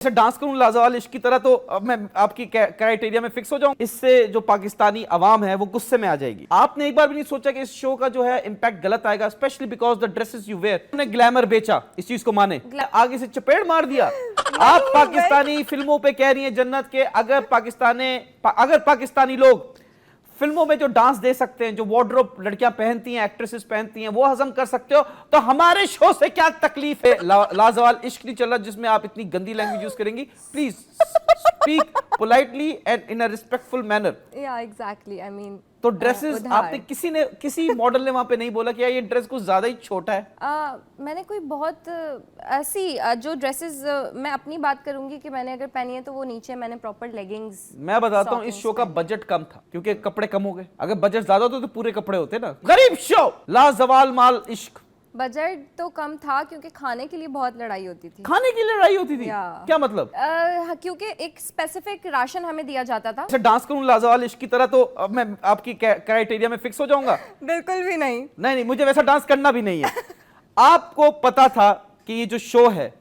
जैसे डांस करूं लाजवाल इश्क की तरह तो अब मैं आपकी क्राइटेरिया में फिक्स हो जाऊं। इससे जो पाकिस्तानी अवाम है वो गुस्से में आ जाएगी। आपने एक बार भी नहीं सोचा कि इस शो का जो है इंपैक्ट गलत आएगा, specially because the dresses you wear. आपने ग्लैमर बेचा, इस चीज को माने, आगे से चपेट मार दिया। आप पाकिस्तानी फिल्मों पे कह रही हैं जन्नत के, अगर पाकिस्तानी लोग फिल्मों में जो डांस दे सकते हैं, जो वार्डरोब लड़कियां पहनती हैं, एक्ट्रेसेस पहनती हैं, वो हजम कर सकते हो, तो हमारे शो से क्या तकलीफ है? लाजवाल इश्क नहीं चल रहा जिसमें आप इतनी गंदी लैंग्वेज यूज करेंगी। Please speak politely and in a respectful manner. या एग्जैक्टली, आई मीन तो ड्रेसेस आपने किसी मॉडल ने वहां पे नहीं बोला कि यार ये ड्रेस कुछ ज्यादा ही छोटा है? मैंने कोई बहुत ऐसी जो ड्रेसेस मैं अपनी बात करूंगी कि मैंने अगर पहनी है तो वो नीचे मैंने प्रॉपर लेगिंग्स। मैं बताता हूँ, इस शो का बजट कम था क्योंकि कपड़े कम हो गए। अगर बजट ज्यादा होता तो पूरे कपड़े होते ना। गरीब शो लाजवाल माल इश्क। बजट तो कम था क्योंकि खाने के लिए बहुत लड़ाई होती थी। खाने की लड़ाई होती थी? क्या मतलब? क्योंकि एक स्पेसिफिक राशन हमें दिया जाता था। जैसे डांस करूं लाजवाल इश्क की तरह तो अब मैं आपकी क्राइटेरिया में फिक्स हो जाऊंगा? बिल्कुल भी नहीं। नहीं, मुझे वैसा डांस करना भी नहीं है। आपको पता था कि ये जो शो है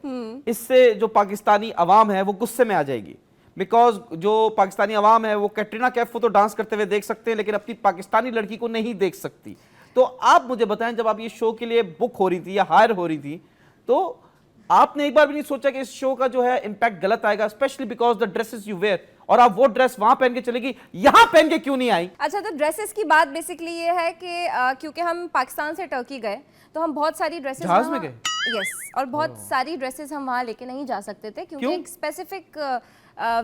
इससे जो पाकिस्तानी अवाम है वो गुस्से में आ जाएगी। बिकॉज जो पाकिस्तानी अवाम है वो कैटरीना कैफ को तो डांस करते हुए देख सकते हैं, लेकिन अपनी पाकिस्तानी लड़की को नहीं देख सकती। तो आप मुझे बताएं, जब आप ये शो के लिए बुक हो रही थी या हायर हो रही थी, तो आपने एक बार भी नहीं सोचा कि इस शो का जो है इंपैक्ट गलत आएगा, specially because the dresses you wear, और आप वो ड्रेस वहां पहन के चलेगी, यहां पहन के क्यों नहीं आई? अच्छा, तो ड्रेसेस की बात बेसिकली ये है कि क्योंकि हम पाकिस्तान से टर्की गए तो हम बहुत सारी ड्रेसेस जहाज में गए। यस, और बहुत सारी ड्रेसेस हम वहां लेके नहीं जा सकते थे क्योंकि एक स्पेसिफिक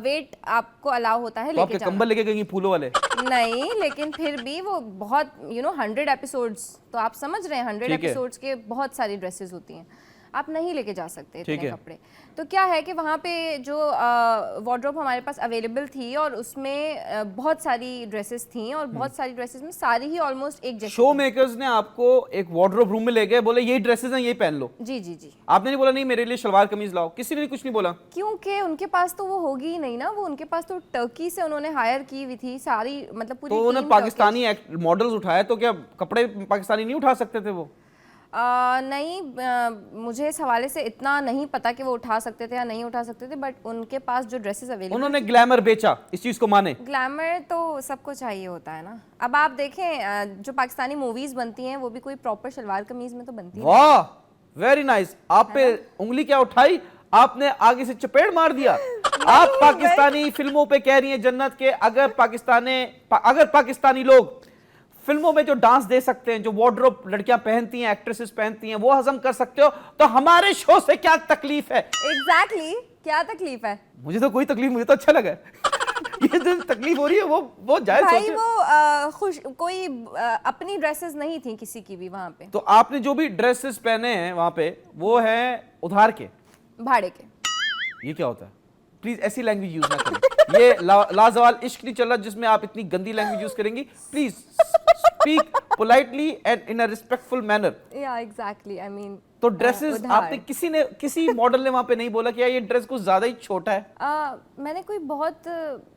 वेट आपको अलाउ होता है लेके जाना। कंबल लेके गई फूलों वाले? नहीं, लेकिन फिर भी वो बहुत 100 एपिसोड्स, तो आप समझ रहे हैं 100 एपिसोड्स के बहुत सारी ड्रेसेस होती हैं, आप नहीं लेके जा सकते इतने कपड़े। तो क्या है कि वहाँ पे जो वार्डरोब हमारे पास अवेलेबल थी और उसमें बहुत सारी ड्रेसेस थी और बहुत सारी ड्रेसेस में सारी ही ऑलमोस्ट एक जैसी। शो मेकर्स ने आपको एक वार्डरोब रूम में ले गए, बोले यही ड्रेसेस हैं, ये पहन लो। जी जी जी। आपने नहीं बोला नहीं मेरे लिए शलवार कमीज लाओ? किसी ने कुछ नहीं बोला? क्योंकि उनके पास तो वो होगी ही नहीं ना, वो उनके पास तो टर्की से उन्होंने हायर की हुई थी सारी, मतलब पूरी। तो उन्होंने पाकिस्तानी मॉडल्स उठाए, तो क्या कपड़े पाकिस्तानी नहीं उठा सकते थे वो? नहीं, मुझे इस हवाले से इतना नहीं पता कि वो उठा सकते थे या नहीं उठा सकते थे, बट उनके पास जो ड्रेसेस अवेलेबल। उन्होंने ग्लैमर बेचा, इस चीज को माने। ग्लैमर तो सबको चाहिए होता है ना। अब आप देखें जो पाकिस्तानी मूवीज बनती हैं वो भी कोई प्रॉपर शलवार कमीज में तो बनती है। वाह, वेरी नाइस। आप पे उंगली क्या उठाई, आपने आगे से चपेट मार दिया। आप पाकिस्तानी फिल्मों पे कह रही हैं जन्नत के, अगर पाकिस्तानी लोग फिल्मों में जो डांस दे सकते हैं, जो वार्डरोब लड़कियां पहनती हैं, एक्ट्रेसेस पहनती हैं, वो हजम कर सकते हो, तो हमारे शो से क्या तकलीफ है? एग्जैक्टली, क्या तकलीफ है? मुझे तो कोई तकलीफ, मुझे तो अच्छा लगा। ये जो तकलीफ हो रही है वो जायज भाई, वो कोई अपनी ड्रेसेस नहीं थी किसी की भी वहां पे। तो आपने जो भी ड्रेसेस पहने हैं वहां पे वो है उधार के, भाड़े के। ये क्या होता है? प्लीज ऐसी लैंग्वेज यूज ना करें। ये लाजवाल इश्क नहीं चल रहा जिसमें आप इतनी गंदी लैंग्वेज यूज करेंगी। Please speak politely and in a respectful manner. या एग्जैक्टली, आई मीन तो ड्रेसेस आपने किसी मॉडल ने वहां पे नहीं बोला कि यार ये ड्रेस कुछ ज्यादा ही छोटा है? मैंने कोई बहुत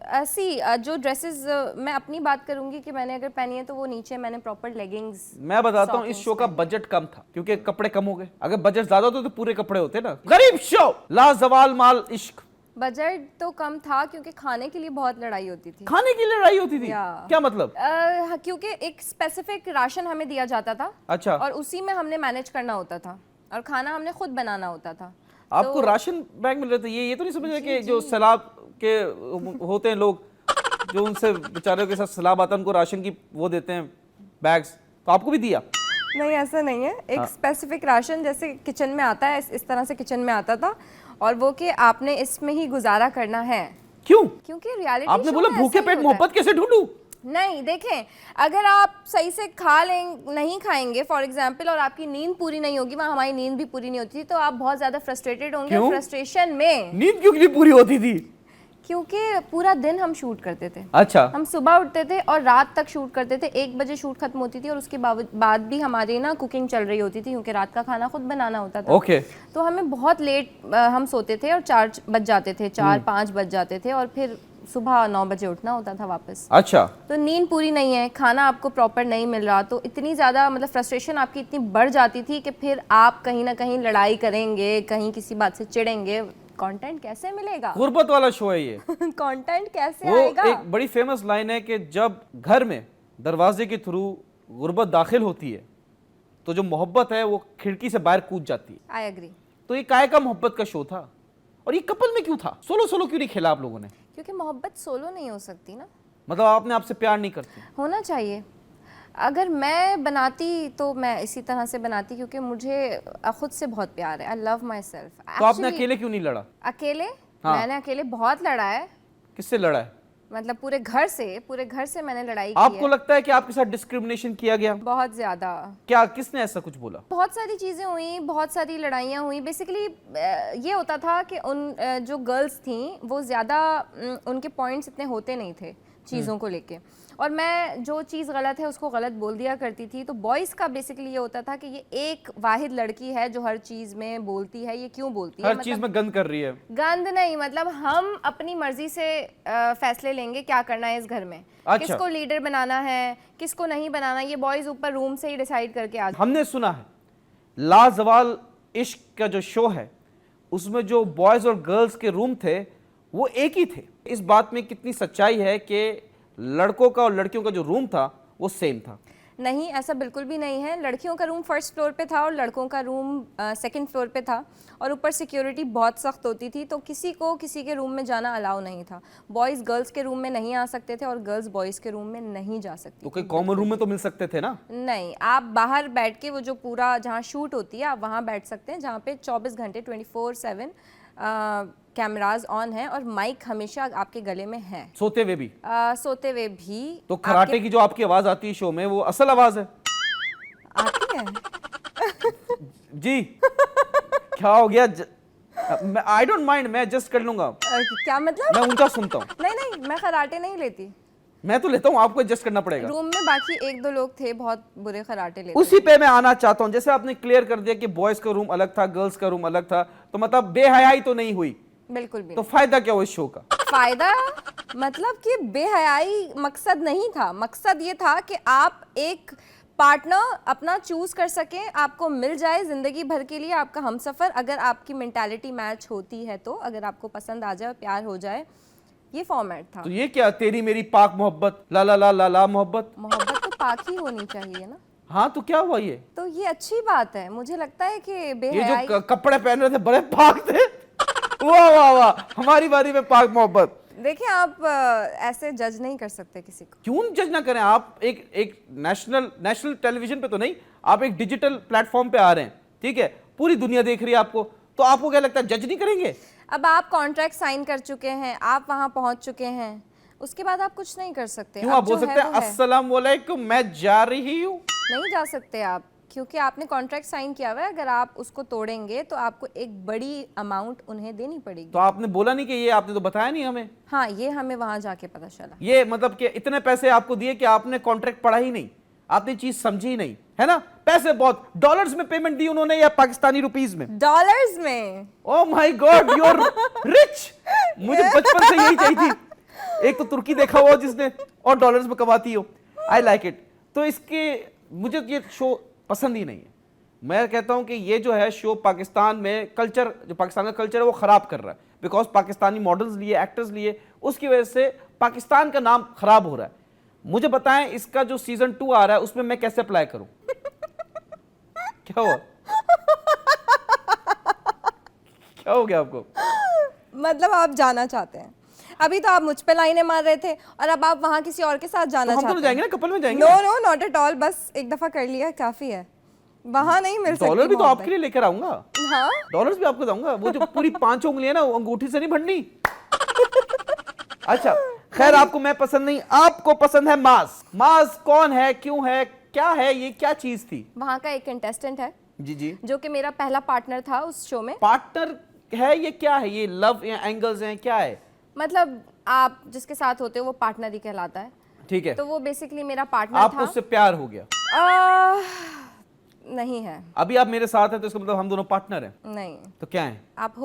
ऐसी जो ड्रेसेस मैं अपनी बात करूंगी कि मैंने अगर पहनी है तो वो नीचे मैंने प्रॉपर लेगिंग्स। मैं बताता हूँ, इस शो का बजट कम था क्योंकि कपड़े कम हो गए। अगर बजट ज्यादा होता तो पूरे कपड़े होते ना। गरीब शो लाजवाल माल इश्क। बजट तो कम था क्योंकि खाने के लिए बहुत लड़ाई होती थी। खाने की लड़ाई होती थी? क्या मतलब? क्योंकि एक स्पेसिफिक राशन हमें दिया जाता था। अच्छा। और उसी में हमने मैनेज करना होता था और खाना हमने खुद बनाना होता था। आपको राशन बैग मिल रहे थे? ये तो नहीं समझ रहे कि जो सैलाब के होते हैं लोग, जो उनसे बेचारों के साथ सैलाब आता है, उनको राशन की वो देते हैं बैग्स, तो आपको भी दिया? नहीं, ऐसा नहीं है। एक स्पेसिफिक राशन जैसे किचन में आता है, इस तरह से किचन में आता था, और वो कि आपने इसमें ही गुजारा करना है। क्यों? क्योंकि रियलिटी आपने बोला भूखे पेट मोहब्बत कैसे ढूंढूं? नहीं, देखें, अगर आप सही से नहीं खाएंगे फॉर एग्जाम्पल, और आपकी नींद पूरी नहीं होगी, वहाँ हमारी नींद भी पूरी नहीं होती थी, तो आप बहुत ज्यादा फ्रस्ट्रेटेड होंगे। फ्रस्ट्रेशन में नींद क्यों नहीं पूरी होती थी? क्योंकि पूरा दिन हम शूट करते थे। अच्छा। हम सुबह उठते थे और रात तक शूट करते थे। 1 बजे शूट खत्म होती थी और उसके बाद भी हमारी ना कुकिंग चल रही होती थी क्योंकि रात का खाना खुद बनाना होता था। ओके। तो हमें बहुत लेट हम सोते थे और 4 बज जाते थे, 4-5 बज जाते थे, और फिर सुबह 9 बजे उठना होता था वापस। अच्छा। तो नींद पूरी नहीं है, खाना आपको प्रॉपर नहीं मिल रहा, तो इतनी ज़्यादा मतलब फ्रस्ट्रेशन आपकी इतनी बढ़ जाती थी कि फिर आप कहीं ना कहीं लड़ाई करेंगे, कहीं किसी बात से चिढ़ेंगे, कंटेंट कैसे मिलेगा? गुर्बत वाला शो है ये। कंटेंट कैसे वो आएगा? एक बड़ी फेमस लाइन है कि जब घर में दरवाजे के थ्रू गुर्बत दाखिल होती है तो जो मोहब्बत है वो खिड़की से बाहर कूद जाती है। I agree. तो ये काय का मोहब्बत का शो था, और ये कपल में क्यों था? सोलो सोलो क्यों नहीं खेला आप लोगों ने? क्योंकि मोहब्बत सोलो नहीं हो सकती ना, मतलब आपने आपसे प्यार नहीं करती? होना चाहिए। अगर मैं बनाती तो मैं इसी तरह से बनाती, क्योंकि मुझे खुद से बहुत प्यार है। I love my self. तो आपने अकेले क्यों नहीं लड़ा? अकेले? हाँ। मैंने अकेले बहुत लड़ा है। किससे लड़ा है? मतलब पूरे घर से मैंने लड़ाई की आपको है। लगता है कि आपके साथ डिस्क्रिमिनेशन किया गया? बहुत ज्यादा। क्या, किसने ऐसा कुछ बोला? बहुत सारी चीज़ें हुई, बहुत सारी लड़ाइयाँ हुई। बेसिकली ये होता था कि उन जो गर्ल्स थी वो ज़्यादा उनके पॉइंट्स इतने होते नहीं थे चीज़ों को लेके, और मैं जो चीज़ गलत है उसको गलत बोल दिया करती थी। तो बॉयज़ का बेसिकली ये होता था कि ये एक वाहिद लड़की है जो हर चीज़ में बोलती है, ये क्यों बोलती है? हर चीज में गंद कर रही है। गंद नहीं, मतलब हम अपनी मर्जी से फैसले लेंगे क्या करना है इस घर में। अच्छा। किसको लीडर बनाना है, किसको नहीं बनाना, ये बॉयज़ ऊपर रूम से ही डिसाइड करके आ। हमने सुना है लाजवाल इश्क का जो शो है उसमें जो बॉयज और गर्ल्स के रूम थे वो एक ही थे। इस बात में कितनी सच्चाई है कि लड़कों का और लड़कियों का जो रूम था वो सेम था? नहीं, ऐसा बिल्कुल भी नहीं है। लड़कियों का रूम फर्स्ट फ्लोर पे था और लड़कों का रूम सेकंड फ्लोर पे था, और ऊपर सिक्योरिटी बहुत सख्त होती थी, तो किसी को किसी के रूम में जाना अलाउ नहीं था। बॉयज़ गर्ल्स के रूम में नहीं आ सकते थे और गर्ल्स बॉयज़ के रूम में नहीं जा सकती। तो कोई कॉमन रूम में तो मिल सकते थे ना? नहीं, आप बाहर बैठ के वो जो पूरा जहाँ शूट होती है आप वहाँ बैठ सकते हैं, जहाँ पे 24 घंटे 24/7 कैमराज ऑन है और माइक हमेशा आपके गले में है। सोते हुए भी? सोते हुए भी। तो कराटे की जो आपकी आवाज आती है शो में वो असल आवाज है? आती है? जी। क्या हो गया? आई डोंट माइंड, मैं एडजस्ट कर लूंगा। क्या मतलब? मैं ऊंचा सुनता हूँ। नहीं, मैं खराटे नहीं लेती। मैं तो लेता हूँ, आपको एडजस्ट करना पड़ेगा। रूम में बाकी 1-2 लोग थे बहुत बुरे खराटे लेते। उसी पे मैं आना चाहता हूँ। जैसे आपने क्लियर कर दिया कि बॉयज का रूम अलग था, गर्ल्स का रूम अलग था, तो मतलब बेहयाई तो नहीं हुई? बिल्कुल भी तो फायदा क्या हुआ इस शो का? फायदा मतलब कि बेहयाई मकसद नहीं था। मकसद ये था कि आप एक पार्टनर अपना चूज कर सकें, आपको मिल जाए जिंदगी भर के लिए आपका हमसफर, अगर आपकी मेंटालिटी मैच होती है तो, अगर आपको पसंद आ जाए, प्यार हो जाए, ये फॉर्मेट था। तो ये क्या तेरी मेरी पाक मोहब्बत, ला ला ला ला ला मोहब्बत? मोहब्बत तो पाक ही होनी चाहिए ना। हाँ, तो क्या हुआ? ये तो ये अच्छी बात है। मुझे लगता है कि ये बेहयाई जो कपड़े पहन रहे थे बड़े पाक थे। वाह वाह वाह, हमारी बारी में पाक मोहब्बत। देखिए, आप ऐसे जज नहीं कर सकते किसी को। क्यों जज ना करें? आप एक नेशनल टेलीविजन पे तो नहीं, आप एक डिजिटल प्लेटफॉर्म पे आ रहे हैं, ठीक है, पूरी दुनिया देख रही है आपको, तो आपको क्या लगता है जज नहीं करेंगे? अब आप कॉन्ट्रैक्ट साइन कर चुके हैं, आप वहां पहुंच चुके हैं, उसके बाद आप कुछ नहीं कर सकते। क्यों? अब आप बोल जो सकते है हैं वो है। अस्सलाम वालेकुम मैं जा रही हूँ? नहीं जा सकते आप, क्योंकि आपने कॉन्ट्रैक्ट साइन किया हुआ है। अगर आप उसको तोड़ेंगे तो आपको एक बड़ी अमाउंट उन्हें देनी पड़ेगी। तो आपने बोला नहीं कि ये, आपने तो बताया नहीं हमें। हाँ, ये हमें वहां जाके पता चला। ये मतलब कि इतने पैसे आपको दिए कि आपने कॉन्ट्रैक्ट पढ़ा ही नहीं, आपने चीज समझी ही नहीं, है ना? पैसे बहुत, डॉलर्स में पेमेंट दी उन्होंने या पाकिस्तानी रुपीस में? डॉलर्स में। Oh my God, you are rich. मुझे बचपन से यही चाहिए थी, एक तो तुर्की देखा हुआ जिसने और डॉलर्स में कमाती हो। I like it. तो इसके मुझे ये शो पसंद ही नहीं है। मैं कहता हूं कि ये जो है शो पाकिस्तान में कल्चर, जो पाकिस्तान का कल्चर है वो खराब कर रहा है, बिकॉज पाकिस्तानी मॉडल्स लिए, एक्टर्स लिए, उसकी वजह से पाकिस्तान का नाम खराब हो रहा है। मुझे बताएं इसका जो सीजन 2 आ रहा है उसमें मैं कैसे अप्लाई करूं? क्या हुआ? क्या हो गया आपको? मतलब आप जाना चाहते हैं? अभी तो आप मुझ पे लाइनें मार रहे थे और अब आप वहां किसी और के साथ जाना तो हम चाहते दोनों जाएंगे ना, कपल में जाएंगे। No no, not at all. बस एक दफा कर लिया काफी है, वहां नहीं मिल सकती। डॉलर भी तो मोहब्बत। आपके लिए लेकर आऊंगा। हाँ, डॉलर्स भी आपको दूंगा। वो जो पूरी 5 उंगलियां ना, वो अंगूठी से नहीं भरनी। अच्छा, खैर, आपको मैं पसंद नहीं, आपको पसंद है माज। माज कौन है, क्यों है, क्या है, ये क्या चीज थी? वहां का एक कंटेस्टेंट है जी जी। जो कि मेरा पहला पार्टनर था उस शो में। पार्टनर है? ये क्या है? ये लव या एंगल्स हैं, क्या है? मतलब आप जिसके साथ होते हो वो पार्टनर ही कहलाता है। ठीक है, तो वो बेसिकली मेरा पार्टनर आपको था। उससे प्यार हो गया? नहीं है। अभी आप मेरे साथ हैं तो इसका मतलब हम दोनों पार्टनर हैं? नहीं, तो क्या है? आप हो